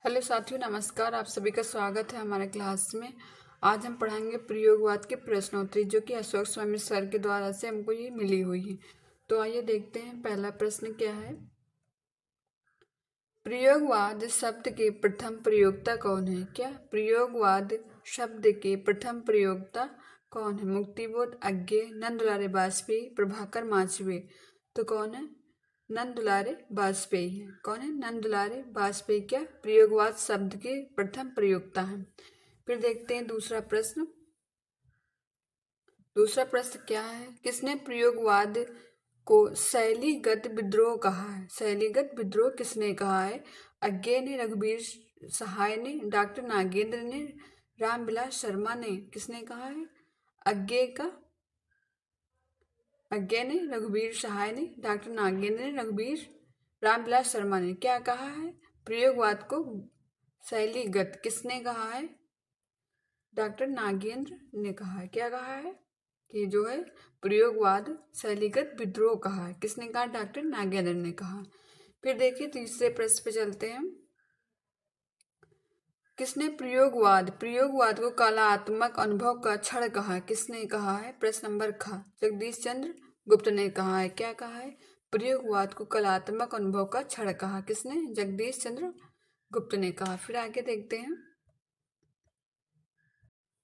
Hello साथियों, नमस्कार। आप सभी का स्वागत है हमारे क्लास में। आज हम पढ़ाएंगे प्रयोगवाद के प्रश्नोत्तरी, जो कि अशोक स्वामी सर के द्वारा से हमको ये मिली हुई है। तो आइए देखते हैं पहला प्रश्न क्या है। प्रयोगवाद शब्द के प्रथम प्रयोक्ता कौन है? क्या प्रयोगवाद शब्द के प्रथम प्रयोक्ता कौन है? मुक्तिबोध, अज्ञे, नंदलाल वाजपेयी, प्रभाकर माचवे। तो कौन है? नंदलाल वाजपेयी है। कौन है? नंदलाल वाजपेयी क्या प्रयोगवाद शब्द के प्रथम प्रयोक्ता हैं। फिर देखते हैं दूसरा प्रश्न। दूसरा प्रश्न क्या है? किसने प्रयोगवाद को शैलीगत विद्रोह कहा है? शैलीगत विद्रोह किसने कहा है? अज्ञे ने, रघुवीर सहाय ने, डॉक्टर नागेंद्र ने, रामविलास शर्मा ने। किसने कहा है? अज्ञे का अज्ञे ने, रघुवीर सहाय ने, डॉक्टर नागेंद्र ने, रघुवीर रामविलास शर्मा ने क्या कहा है? प्रयोगवाद को शैलीगत किसने कहा है? डॉक्टर नागेंद्र ने कहा है। क्या कहा है? कि जो है प्रयोगवाद शैलीगत विद्रोह कहा है। किसने कहा? डॉक्टर नागेंद्र ने कहा। फिर देखिए तीसरे प्रश्न पे चलते हैं। किसने प्रयोगवाद को कलात्मक अनुभव का क्षण कहा है? किसने कहा है? प्रश्न नंबर ख, जगदीश चंद्र गुप्त ने कहा है। क्या कहा है? प्रयोगवाद को कलात्मक अनुभव का क्षण कहा। किसने? जगदीश चंद्र गुप्त ने कहा। फिर आगे देखते हैं।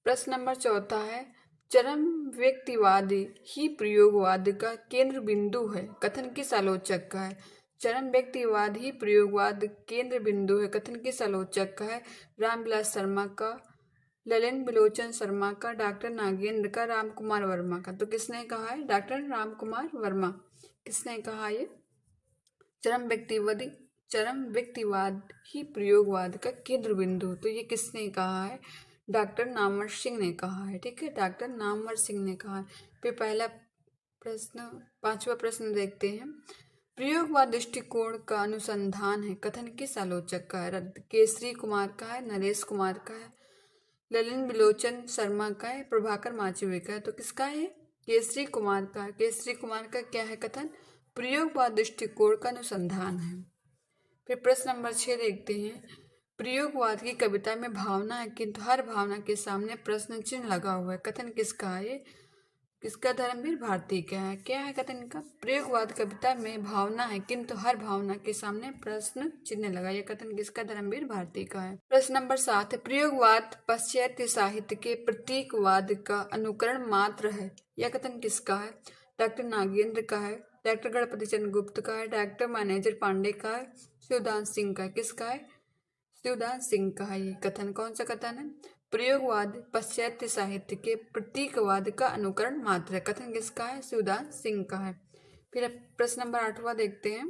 प्रश्न नंबर चौथा है, चरम व्यक्तिवादी ही प्रयोगवाद का केंद्र बिंदु है, कथन किस आलोचक का है? चरम व्यक्तिवाद ही प्रयोगवाद केंद्र बिंदु है, कथन किस आलोचक का है? रामविलास शर्मा का, ललिन बिलोचन शर्मा का, डॉक्टर नागेंद्र का, राम कुमार वर्मा का। तो किसने कहा है? डॉक्टर राम कुमार वर्मा। किसने कहा ये? चरम व्यक्तिवाद ही प्रयोगवाद का केंद्र बिंदु। तो ये किसने कहा है? डॉक्टर नामवर सिंह ने कहा है। ठीक है, डॉक्टर नामवर सिंह ने कहा है। फिर पहला प्रश्न, पांचवा प्रश्न देखते हैं। प्रयोगवाद दृष्टिकोण का अनुसंधान है, कथन किस आलोचक का है? केसरी कुमार का है, नरेश कुमार का है, ललिन बिलोचन शर्मा का है, प्रभाकर माचवे का है। तो किसका है? केसरी कुमार का है। केसरी कुमार का क्या है कथन? प्रयोगवाद दृष्टिकोण का अनुसंधान है। फिर प्रश्न नंबर 6 देखते हैं। प्रयोगवाद की कविता में भावना है, किंतु हर भावना के सामने प्रश्न चिन्ह लगा हुआ है, कथन किसका है? किसका? धर्मवीर भारती का है। क्या है कथन का? प्रयोगवाद कविता में भावना है, किंतु हर भावना के सामने प्रश्न चिन्ह लगा। यह कथन किसका? धर्मवीर भारती का है। प्रश्न नंबर 7 है, प्रयोगवाद पाश्चात्य साहित्य के प्रतीकवाद का अनुकरण मात्र है, यह कथन किसका है? डॉक्टर नागेंद्र का है, डॉक्टर गणपति चंद्र गुप्त का है, डॉक्टर मैनेजर पांडे का है, शिवदास सिंह का है। किसका है? शिवदास सिंह का है। ये कथन कौन सा कथन है? प्रयोगवाद पाश्चात्य साहित्य के प्रतीकवाद का अनुकरण मात्र है, कथन किसका है? शिवदास सिंह का है। फिर प्रश्न नंबर 8वां देखते हैं।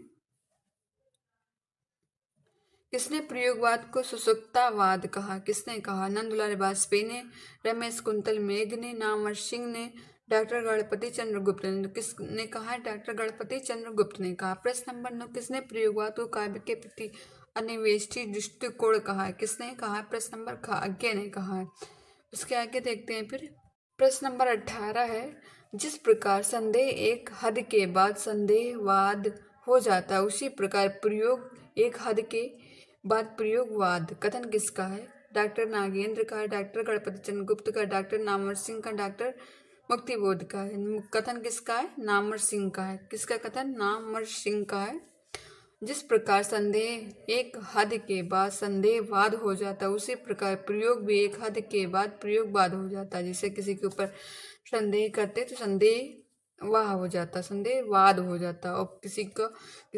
किसने प्रयोगवाद को सुसुप्तावाद कहा? किसने कहा? नंदलाल वाजपेयी ने, रमेश कुंतल मेघ ने, नामवर सिंह ने, डॉक्टर गणपति चंद्र गुप्त ने। किसने कहा? डॉक्टर गणपति चंद्र गुप्त ने कहा। प्रश्न नंबर 9, किसने प्रयोगवाद को काव्य के प्रति अन्वेषी दृष्टिकोण कहा है? किसने कहा है? प्रश्न नंबर ख, अज्ञे ने कहा है। उसके आगे देखते हैं। फिर प्रश्न नंबर 18 है, जिस प्रकार संदेह एक हद के बाद संदेहवाद हो जाता है, उसी प्रकार प्रयोग एक हद के बाद प्रयोगवाद, कथन किसका है? डॉक्टर नागेंद्र का है, डॉक्टर गणपति चंद्र गुप्त का, डॉक्टर नामवर सिंह का, डॉक्टर मुक्तिबोध का है। कथन किसका है? नामवर सिंह का है। किसका कथन? नामवर सिंह का है। जिस प्रकार संदेह एक हद के बाद संदेहवाद हो जाता है, उसी प्रकार प्रयोग भी एक हद के बाद प्रयोगवाद हो जाता है। जैसे किसी के ऊपर संदेह करते तो संदेह वाह हो जाता, संदेहवाद हो जाता, और किसी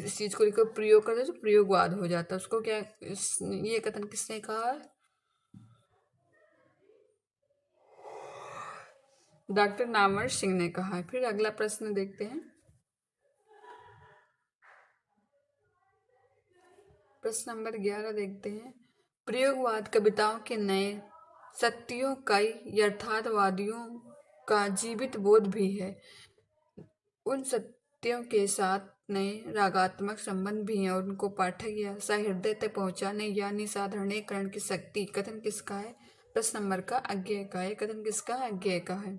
चीज को लेकर प्रयोग करते तो प्रयोगवाद हो जाता। उसको क्या ये कथन किसने कहा है? डॉक्टर नामवर सिंह ने कहा है। फिर अगला प्रश्न देखते हैं। प्रश्न नंबर 11 देखते हैं। प्रयोगवाद कविताओं के नए सत्यों का यथार्थवादियों का जीवित बोध भी है। उन सत्यों के साथ नए रागात्मक संबंध भी हैं और उनको पाठक या सहृदय तक पहुंचाने या निसाधारणीकरण की शक्ति, कथन किसका है? प्रश्न नंबर का अज्ञेय का है। कथन किसका? अज्ञेय का है।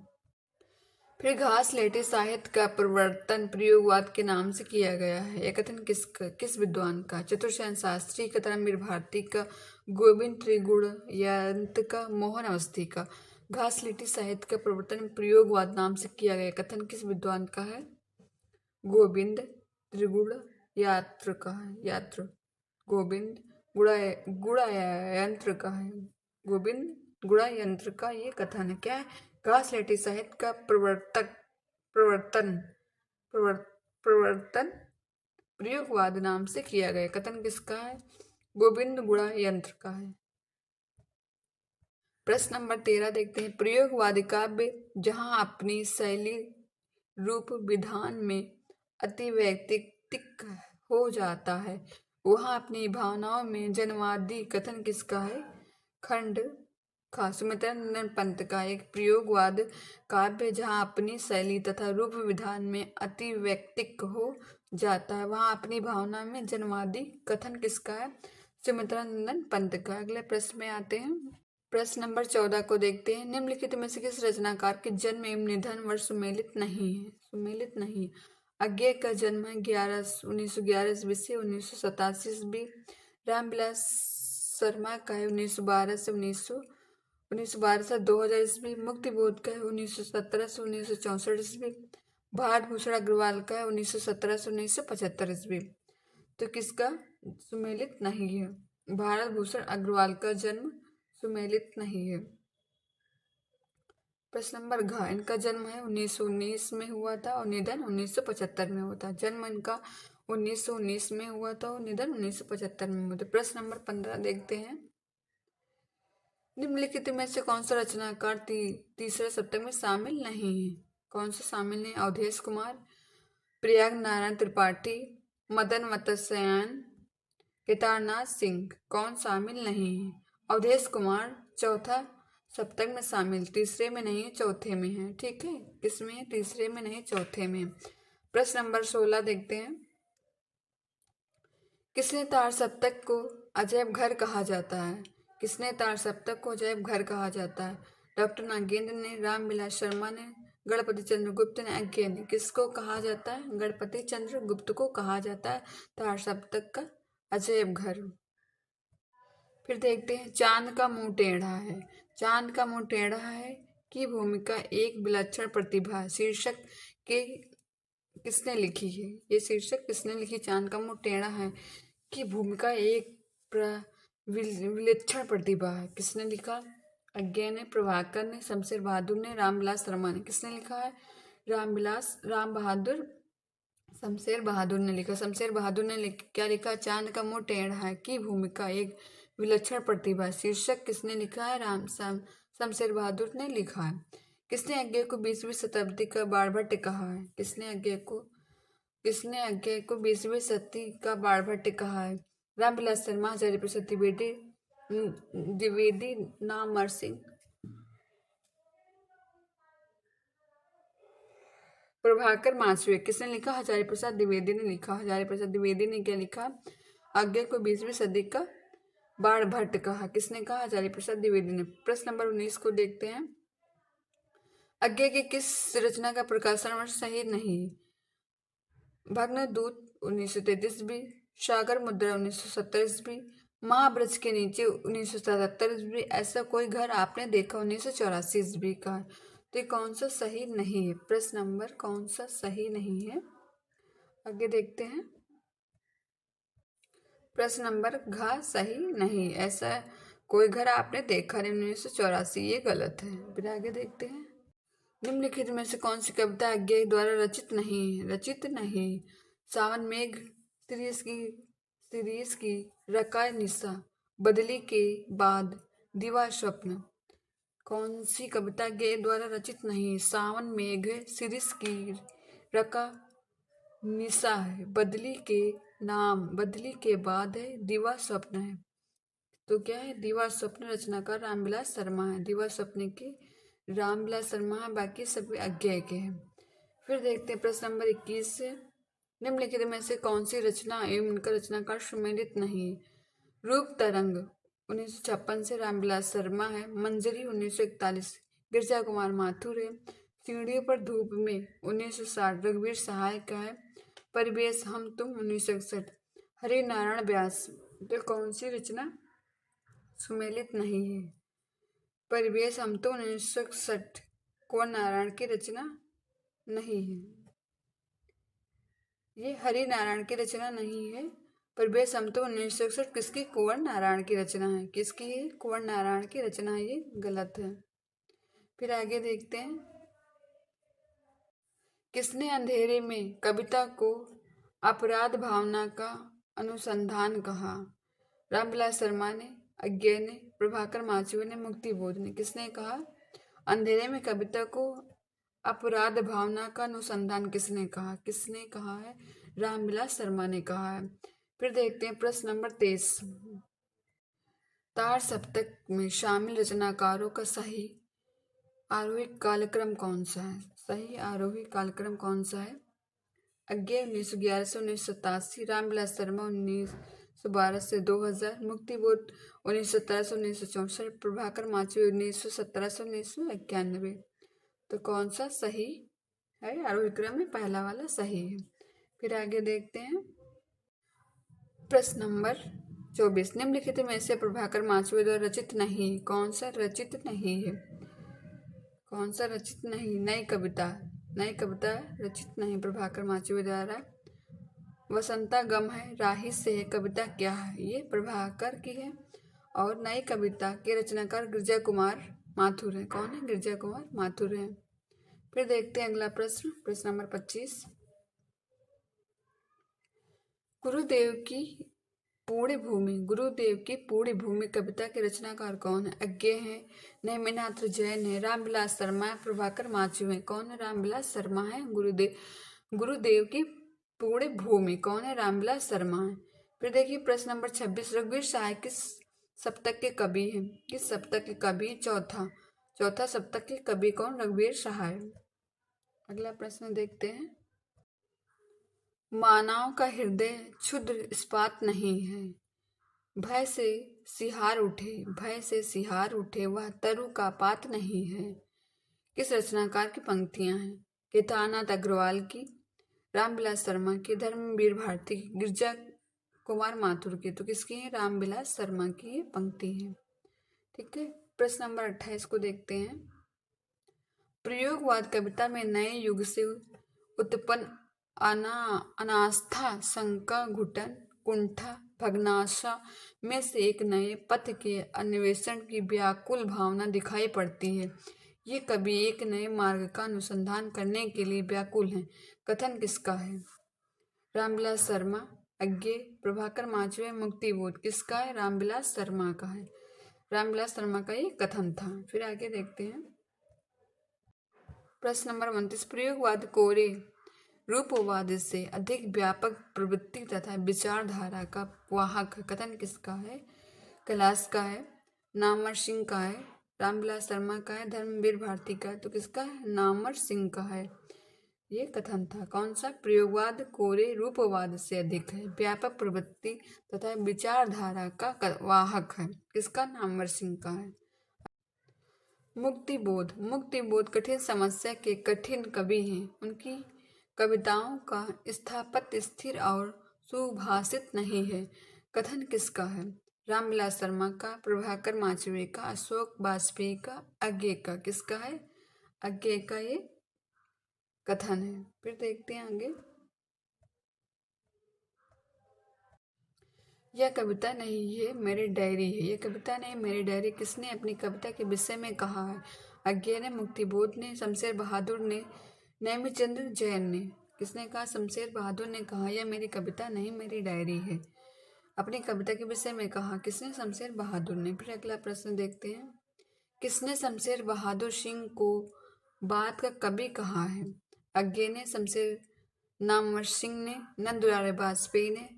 फिर घासलेटी साहित्य का प्रवर्तन प्रयोगवाद के नाम से किया गया है। यह कथन किस विद्वान का? चतुर्सेन शास्त्री का, धर्मवीर भारती का, गोविंद त्रिगुणयंत्र का, मोहन अवस्थी का। घासलेटी साहित्य का प्रवर्तन प्रयोगवाद नाम से किया गया कथन किस विद्वान का है? गोविंद त्रिगुणयंत्र का है। गोविंद गुणयंत्र का है। गोविंद गुणयंत्र का ये कथन है। क्या है? घासलेटी साहित्य का प्रवर्तन प्रयोगवाद नाम से किया गया कथन किसका है? गोविंद गुणयंत्र का है। प्रश्न नंबर 13 देखते हैं। प्रयोगवादी काव्य जहां अपनी शैली रूप विधान में अति वैयक्तिक हो जाता है वहां अपनी भावनाओं में जन्मवादी कथन किसका है? खंड का सुमित्रा नंदन पंत का। एक प्रयोगवाद काव्य जहाँ अपनी शैली तथा रूप विधान में अति वैयक्तिक हो जाता है वहाँ अपनी भावना में जन्मवादी कथन किसका है? सुमित्रा नंदन पंत का। अगले प्रश्न में आते हैं। प्रश्न नंबर 14 को देखते हैं। निम्नलिखित में से किस रचनाकार के जन्म एवं निधन वर्ष सुमेलित नहीं है? अज्ञेय का जन्म है 1911 ईस्वी से 1987 ईस्वी। रामविलास शर्मा का है 1912 से 2000 ईस्वी। मुक्तिबोध का है 1917 से 1964 ईस्वी। भारत भूषण अग्रवाल का है 1917 से 1975 ईस्वी। तो किसका सुमेलित नहीं है? भारत भूषण अग्रवाल का जन्म सुमेलित नहीं है। प्रश्न नंबर घ। इनका जन्म है 1919 में हुआ था और निधन 1975 में हुआ था। जन्म इनका 1919 में हुआ था और निधन 1975 में हुआ था। प्रश्न नंबर 15 देखते हैं। निम्नलिखित में से कौन सा रचनाकार तीसरे सप्तक में शामिल नहीं है? कौन सा शामिल नहीं? अवधेश कुमार, प्रयाग नारायण त्रिपाठी, मदन मत्स्यायन, केदारनाथ सिंह। कौन शामिल नहीं है? अवधेश कुमार चौथा सप्तक में शामिल, तीसरे में नहीं, चौथे में है। ठीक है, किसमें है? तीसरे में नहीं, चौथे में। प्रश्न नंबर 16 देखते हैं। किसने तार सप्तक को अजैब घर कहा जाता है? किसने तार सप्तक को अजैब घर कहा जाता है? डॉक्टर नागेंद्र ने, रामविलास शर्मा ने, गणपति चंद्र गुप्त ने, अज्ञेय ने। किसको कहा जाता है? गणपति चंद्र गुप्त को कहा जाता है तार सप्तक का अजैब घर। फिर देखते हैं। चांद का मुंह टेढ़ा है। चांद का मुंह टेढ़ा है की भूमिका एक विलक्षण प्रतिभा है। शीर्षक के किसने लिखी है? ये शीर्षक किसने लिखी? चांद का मुंह टेढ़ा है की भूमिका एक विलक्षण प्रतिभा है। किसने लिखा? अज्ञेय ने, प्रभाकर ने, शमशेर बहादुर ने, रामविलास शर्मा ने। किसने लिखा है? शमशेर बहादुर ने लिखा। शमशेर बहादुर ने क्या लिखा? चांद का मुंह टेढ़ा है की भूमिका एक विलक्षण प्रतिभा। शीर्षक किसने लिखा है? शमशेर बहादुर ने लिखा है। किसने अज्ञेय को 20वीं शताब्दी का बाणभट्ट कहा है? किसने अज्ञेय को 20वीं शताब्दी का बाणभट्ट कहा है? रामविलास शर्मा, आचार्य प्रसाद द्विवेदी, नामवर सिंह, प्रभाकर माछुए। किसने लिखा? आचार्य प्रसाद द्विवेदी ने लिखा। आचार्य प्रसाद द्विवेदी ने क्या लिखा? अज्ञेय को 20वीं सदी का बाणभट्ट कहा। किसने कहा? आचार्य प्रसाद द्विवेदी ने। प्रश्न नंबर 19 को देखते हैं। अज्ञेय की किस रचना का प्रकाशन वर्ष सही नहीं? भग्नदूत 1933 ईस्वी, सागर मुद्रा 1970 ईस्वी, महावृक्ष के नीचे 1977 ईस्वी, ऐसा कोई घर आपने देखा 1984 ईस्वी का। तो ये कौन सा सही नहीं है? प्रश्न नंबर कौन सा सही नहीं है? आगे देखते हैं। प्रश्न नंबर घ सही नहीं, ऐसा कोई घर आपने देखा नहीं 1984, ये गलत है। फिर आगे देखते हैं। निम्नलिखित में से कौन सी कविता अज्ञेय द्वारा रचित नहीं? सावन मेघ, सिरीस की रका निशा, बदली के बाद, दीवा स्वप्न। कौन सी कविता अज्ञेय द्वारा रचित नहीं? सावन मेघ, सिरीस की रका निशा है, बदली के बाद है, दीवा स्वप्न है। तो क्या है? दीवा स्वप्न रचनाकार रामविलास शर्मा है। दीवा स्वप्न के रामविलास शर्मा है, बाकी सभी अज्ञेय के हैं। फिर देखते हैं प्रश्न नंबर 21 से। निम्नलिखित में से कौन सी रचना एवं उनका रचनाकार सुमेलित नहीं? रूप तरंग 1956 से रामविलास शर्मा है। मंजरी 1941 गिरजा कुमार माथुर है। सीढ़ियों पर धूप में 1960। रघुवीर सहाय का है परिवेश हम तुम 1961। हरि नारायण व्यास, तो कौन सी रचना सुमेलित नहीं है? परिवेश हम तुम 1961 कुंवर नारायण की रचना नहीं है। ये हरि नारायण की रचना नहीं है। परिवेश हम तुम 1961 किसकी? कुंवर नारायण की रचना है। किसकी है? कुंवर नारायण की रचना है। ये गलत है। फिर आगे देखते हैं। किसने अंधेरे में कविता को अपराध भावना का अनुसंधान कहा? रामविलास शर्मा ने, अज्ञे ने, प्रभाकर माचुए ने, मुक्तिबोध ने। किसने कहा? अंधेरे में कविता को अपराध भावना का अनुसंधान किसने कहा? किसने कहा है? रामविलास शर्मा ने कहा है। फिर देखते हैं प्रश्न नंबर 23। तार सप्तक में शामिल रचनाकारों का सही आरोही कालक्रम कौन सा है? सही आरोही कालक्रम कौन सा है? अज्ञे 1911 से 1987, रामविलास शर्मा 1912 से 2000, मुक्तिबोध 1917 से 1964, प्रभाकर माचुए 1917 से 1991। तो कौन सा सही है? आरोही क्रम में पहला वाला सही है। फिर आगे देखते हैं प्रश्न नंबर 24। निम्नलिखित में से प्रभाकर माचुए द्वारा रचित नहीं, कौन सा रचित नहीं है? कौन सा रचित नहीं? नई कविता रचित नहीं प्रभाकर माचुए द्वारा। वसंता गम है, राही से है, कविता क्या है? ये प्रभाकर की है। और नई कविता के रचनाकार गिरजा कुमार माथुर है। कौन है? गिरजा कुमार माथुर है। फिर देखते हैं अगला प्रश्न, प्रश्न नंबर 25। गुरुदेव की पूर्ण भूमि कविता के रचनाकार कौन है? अज्ञे है, नेमिनाथ जैन है, रामविलास शर्मा है, प्रभाकर माचुए है। कौन है? रामविलास शर्मा है। गुरुदेव की पूर्ण भूमि कौन है? रामविलास शर्मा है। फिर देखिए प्रश्न नंबर 26। रघुवीर सहाय किस सप्तक के कवि हैं? किस सप्तक के कवि? चौथा सप्तक के कवि कौन? रघुवीर सहाय। अगला प्रश्न देखते हैं। मानव का हृदय क्षुद्र इस्पात नहीं है, भय से सिहार उठे वह तरु का पात नहीं है। किस रचनाकार की पंक्तियां हैं? केदारनाथ अग्रवाल की, रामविलास शर्मा की, धर्मवीर भारती की, गिरजा कुमार माथुर की। तो किसकी है? रामविलास शर्मा की ये पंक्ति है। ठीक है। प्रश्न नंबर 28 को देखते हैं। प्रयोगवाद कविता में नए युग से उत्पन्न अनास्था, शंका, घुटन, कुंठा, भग्नाशा में से एक नए पथ के अन्वेषण की व्याकुल भावना दिखाई पड़ती है। ये कवि एक नए मार्ग का अनुसंधान करने के लिए व्याकुल हैं। कथन किसका है? रामविलास शर्मा, अज्ञे, प्रभाकर माचुए, मुक्तिबोध। किसका है? रामविलास शर्मा का है। रामविलास शर्मा का ये कथन था। फिर आगे देखते हैं प्रश्न नंबर 29। प्रयोगवाद कोरे रूपवाद से अधिक व्यापक प्रवृत्ति तथा विचारधारा का वाहक कथन किसका है? कैलाश का है, नामवर सिंह का है, रामविलास शर्मा का है, धर्मवीर भारती का है। तो किसका है? नामवर सिंह का है। ये कथन था। कौन सा? प्रयोगवाद कोरे रूपवाद से अधिक है व्यापक प्रवृत्ति तथा विचारधारा का वाहक है। किसका? नामवर सिंह का है। मुक्तिबोध कठिन समस्या के कठिन कवि हैं। उनकी कविताओं का स्थापत्य स्थिर और सुभाषित नहीं है। कथन किसका है? रामविलास शर्मा का, प्रभाकर माचुए का, अशोक वाजपेयी का, अज्ञे का। किसका है? अज्ञे का ये कथन है। फिर देखते हैं आगे। यह कविता नहीं है मेरी डायरी है। यह कविता नहीं मेरी डायरी किसने अपनी कविता के विषय में कहा है? अज्ञे ने, मुक्तिबोध ने, शमशेर बहादुर ने, नेमिचंद्र जैन ने। किसने कहा? शमशेर बहादुर ने कहा यह मेरी कविता नहीं मेरी डायरी है। अपनी कविता के विषय में कहा किसने? शमशेर बहादुर ने। फिर अगला प्रश्न देखते हैं। किसने शमशेर बहादुर सिंह को बात का कवि कहा है? अज्ञे ने, शमशेर नामवर सिंह ने, नंदुलाल वाजपेयी ने,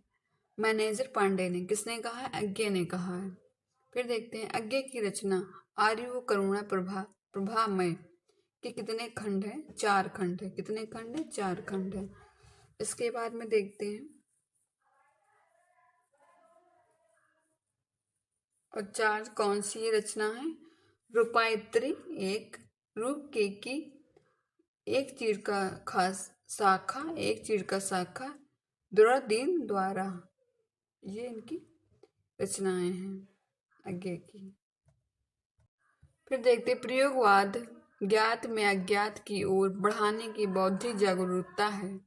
मैनेजर पांडे ने। किसने कहा है? अज्ञे ने कहा है। फिर देखते हैं अज्ञे की रचना आर्य करुणा प्रभामय के कितने खंड हैं? 4 खंड है। कितने खंड है? 4 खंड है। इसके बाद में देखते हैं और 4 कौन सी रचना है? रूपायत्री 1, रूप केकी एक चीड़ का खास शाखा, एक चीड़ का शाखा, दुरादीन द्वारा। ये इनकी रचनाएं हैं आगे की। फिर देखते प्रयोगवाद ज्ञात में अज्ञात की ओर बढ़ाने की बौद्धिक जागरूकता है।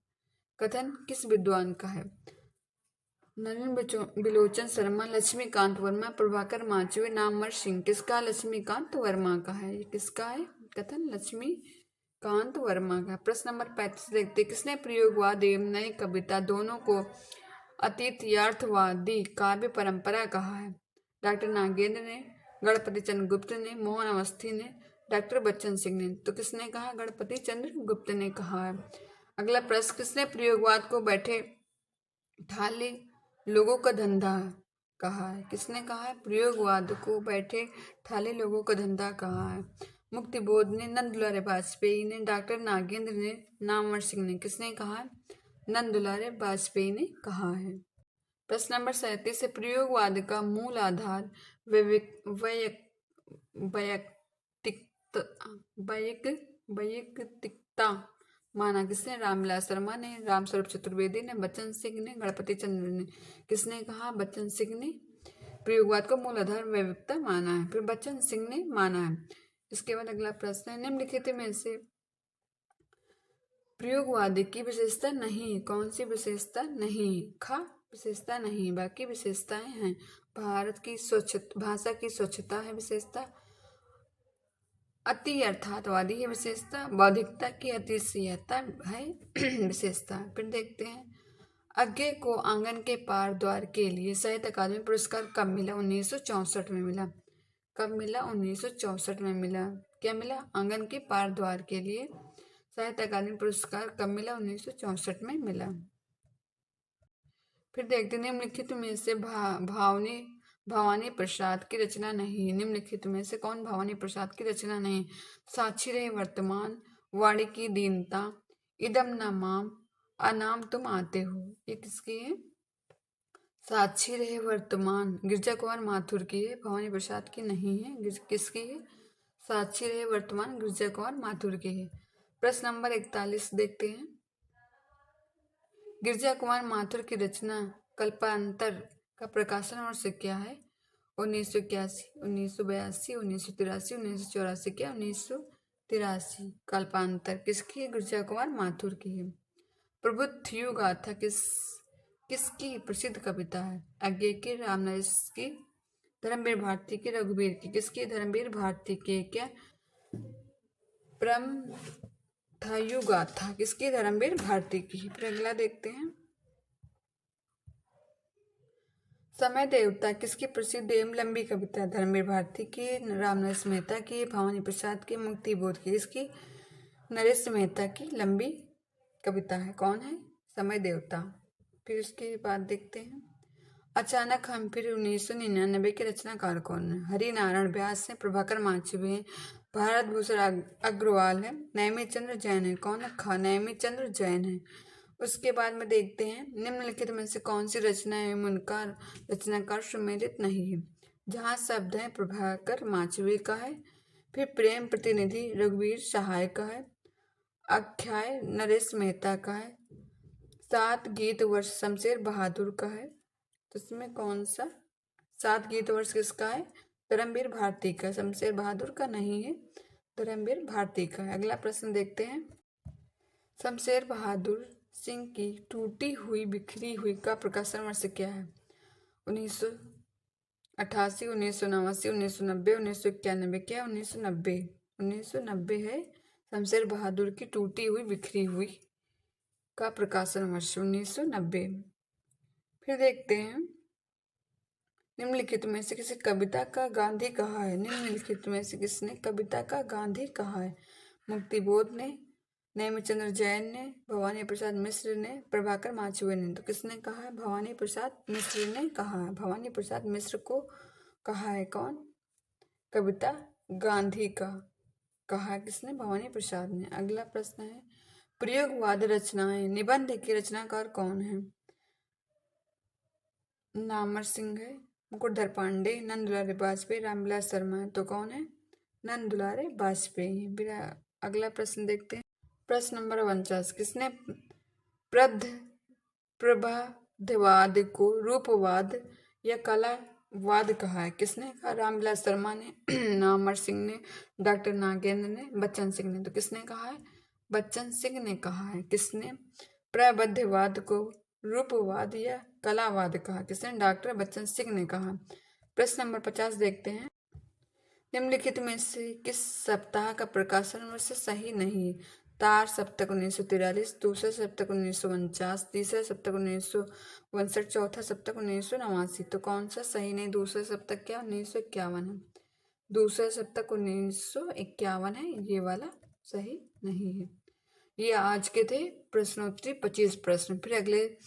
कथन किस विद्वान का है? नलिन बिलोचन शर्मा, लक्ष्मीकांत वर्मा, प्रभाकर माचवे, नामवर सिंह। किसका? लक्ष्मीकांत वर्मा का है। ये किसका है कथन? लक्ष्मीकांत वर्मा का। प्रश्न नंबर 35 देखते किसने प्रयोगवाद एवं नई कविता दोनों को अतीत यथार्थवादी काव्य परंपरा कहा है? डॉक्टर नागेंद्र ने, गणपति चंद्र गुप्त ने, मोहन अवस्थी ने, डॉक्टर बच्चन सिंह ने। तो किसने कहा? गणपति चंद्र गुप्त ने कहा है। अगला प्रश्न किसने प्रयोगवाद को बैठे ठाले लोगों का धंधा कहा है? किसने कहा है? प्रयोगवाद को बैठे ठाले लोगों का धंधा कहा है। मुक्तिबोध ने, नंद दुलारे वाजपेयी ने, डॉक्टर नागेंद्र ने, नामवर सिंह ने। किसने कहा है? नंद दुलारे वाजपेयी ने कहा है। प्रश्न नंबर 37 है प्रयोगवाद का मूल आधार वैयक्तिकता माना किसने? रामविलास शर्मा ने, रामस्वरूप चतुर्वेदी ने, बच्चन सिंह ने, गणपति चंद्र ने। किसने कहा? बच्चन सिंह ने प्रयोगवाद का मूल आधार वैयक्तिकता माना है। फिर बच्चन सिंह ने माना है। इसके बाद अगला प्रश्न है निम्नलिखित में से प्रयोगवाद की विशेषता नहीं। कौन सी विशेषता नहीं? विशेषता नहीं, बाकी विशेषताएं हैं। भारत की स्वच्छता, भाषा की स्वच्छता है विशेषता। अति अर्थातवादी है विशेषता। बौद्धिकता की अतिशयता है विशेषता। फिर देखते हैं अज्ञे को आंगन के पार द्वार के लिए साहित्य अकादमी पुरस्कार कब मिला? 1964 में मिला। कब मिला? 1964 में मिला। क्या मिला? आंगन के पार द्वार के लिए साहित्य अकादमी पुरस्कार कब मिला? 1964 में मिला। फिर देखते निम्नलिखित में से भवानी प्रसाद की रचना नहीं। निम्नलिखित में से कौन भवानी प्रसाद की रचना नहीं? साक्षी रहे वर्तमान, वाणी की दीनता, इदम न माम, अनाम तुम आते हो। ये किसकी है? साक्षी रहे वर्तमान गिरजा कुमार माथुर की है, भवानी प्रसाद की नहीं है। किसकी है? साक्षी रहे वर्तमान गिरजा कुमार माथुर की है। प्रश्न नंबर 41 देखते हैं गिरजा कुमार माथुर की रचना कल्पांतर का प्रकाशन वर्ष क्या है? 1981, 1982, 1983, 1984। क्या? 1983। कल्पांतर किसकी है? गिरजा कुमार माथुर की है। प्रबुद्धयु गाथा किसकी प्रसिद्ध कविता है? अज्ञे की, रामनरेश की, धर्मवीर भारती की, रघुवीर की। किसकी? धर्मवीर भारती की। क्या? प्रमथयु गाथा किसकी? धर्मवीर भारती की। फिर अगला देखते हैं समय देवता किसकी प्रसिद्ध एवं लंबी कविता? धर्मवीर भारती की, रामनरेश मेहता की, भवानी प्रसाद की, मुक्तिबोध की। इसकी नरेश मेहता की लंबी कविता है। कौन है? समय देवता। फिर उसके बाद देखते हैं अचानक हम फिर 1999 के रचनाकार कौन है? हरि नारायण व्यास है, प्रभाकर माचवे है, भारत भूषण अग्रवाल है, नैमिचंद्र जैन है। कौन है? नैमिचंद्र जैन है। उसके बाद में देखते हैं निम्नलिखित में से कौन सी रचना एवं उनका रचनाकार सुमेलित नहीं है? जहाँ शब्द है प्रभाकर माचवे का है, फिर प्रेम प्रतिनिधि रघुवीर सहाय का है, आख्याय नरेश मेहता का है, 7 गीत वर्ष शमशेर बहादुर का है। तो इसमें कौन सा 7 गीत वर्ष किसका है? धर्मवीर भारती का। शमशेर बहादुर का नहीं है, धर्मवीर भारती का है। अगला प्रश्न देखते हैं शमशेर बहादुर सिंह की टूटी हुई बिखरी हुई का प्रकाशन वर्ष क्या है? 1988, 1989, 1990, 1991। क्या? 1990। 1990 है शमशेर बहादुर की टूटी हुई बिखरी हुई का प्रकाशन वर्ष 1990। फिर देखते हैं निम्नलिखित में से किसी कविता का गांधी कहा है? निम्नलिखित में से किसने कविता का गांधी कहा है? मुक्तिबोध ने, नैमिचंद्र जैन ने, भवानी प्रसाद मिश्र ने, प्रभाकर माचवे ने। तो किसने कहा है? भवानी प्रसाद मिश्र ने कहा है। भवानी प्रसाद मिश्र को कहा है कौन? कविता गांधी का कहा है किसने? भवानी प्रसाद ने। अगला प्रश्न है प्रयोगवाद रचनाएं निबंध के रचनाकार कौन है? नामवर सिंह है, मुकुटधर पांडे, नंद दुलारे वाजपेयी, रामविलास शर्मा है। तो कौन है? नंद दुलारे वाजपेयी। फिर अगला प्रश्न देखते हैं प्रश्न नंबर 49, किसने प्रबंधवाद को रूपवाद या कलावाद कहा है? किसने कहा? रामविलास शर्मा ने, नामवर सिंह ने, डॉक्टर नागेंद्र ने, बच्चन सिंह ने। तो किसने कहा है? बच्चन सिंह ने कहा है। किसने प्रबंधवाद को रूपवाद या कलावाद कहा? किसने? डॉक्टर बच्चन सिंह ने कहा। प्रश्न नंबर 50 देखते हैं, निम्नलिखित में से किस सप्ताह का प्रकाशन वर्ष सही नहीं? तार सप्तक 1943, दूसरा सप्तक 1949, तीसरा सप्तक 1962, चौथा सप्तक 1989। तो कौन सा सही नहीं? दूसरा सप्तक क्या? 1951 है। दूसरा सप्तक 1951 है, ये वाला सही नहीं है। ये आज के थे प्रश्नोत्तरी 25 प्रश्न। फिर अगले